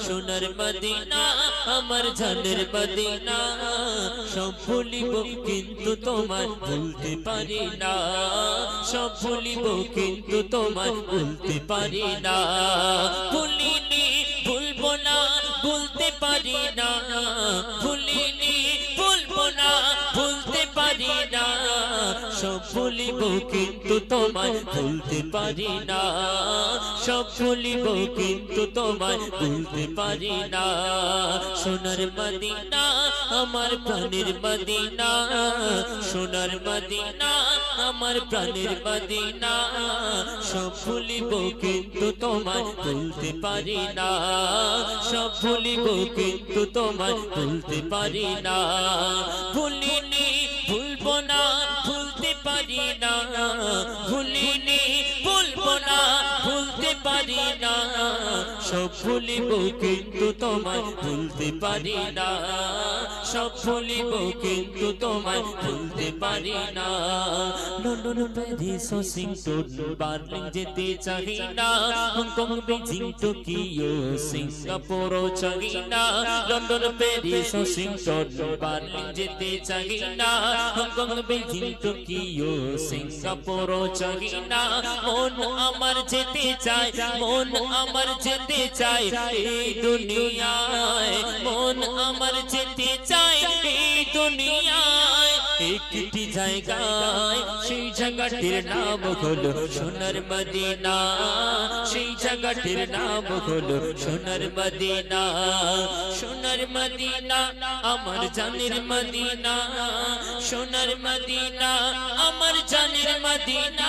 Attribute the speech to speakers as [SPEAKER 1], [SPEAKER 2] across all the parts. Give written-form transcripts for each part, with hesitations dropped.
[SPEAKER 1] সোনার মদিনা আমার জানের মদিনা সব ভুলিব কিন্তু তোমায় ভুলতে পারি না সব ভুলিব কিন্তু তোমায় ভুলতে পারি না ভুলিনি ভুলবো না ভুলতে পারি না ভুলিনি ভুলবো না ভুলতে পারি না সব ভুলিব কিন্তু তোমায় ভুলতে পারি না সব ভুলিব কিন্তু তোমায় ভুলতে পারি না সোনার মদিনা আমার প্রাণের মদিনা সোনার মদিনা আমার প্রাণের মদিনা সব ভুলিব কিন্তু তোমায় ভুলতে পারি না সব ভুলিব কিন্তু তোমায় ভুলতে পারি না ভুলিনি ভুলবো না ভুলতে পারি না ভুলিনি ভুলবো না ভুলতে পারি না সব ভুলিব কিন্তু তোমায় ভুলতে পারি না সব ভুলিব কিন্তু তোমায় ভুলতে পারি না লন্ডন প্যারিস ওয়াশিংটন বার্লিন যেতে চাই না হংকং বেজিং টোকিও সিঙ্গাপুরও চাই না লন্ডন প্যারিস ওয়াশিংটন বার্লিন যেতে চাই না হংকং বেজিং টোকিও সিঙ্গাপুরও চাই না মন আমার যেতে চায় মন আমার যেতে চায় এই দুনিয়ায় মন আমার যেতে চায় এই দুনিয়ায় একটি জায়গায় সেই জায়গাটির নাম হলো সোনার মদিনা সেই জায়গাটির নাম হলো সোনার মদিনা সোনার মদিনা আমার জানের মদিনা সোনার মদিনা আমার জানের মদিনা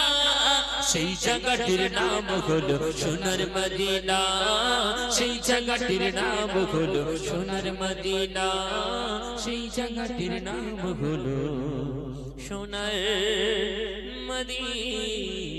[SPEAKER 1] সেই জায়গাটির নাম হলো সোনার মদিনা সেই জায়গাটির নাম হলো সোনার মদিনা সেই জায়গাটির নাম হলো সোনার মদিনা।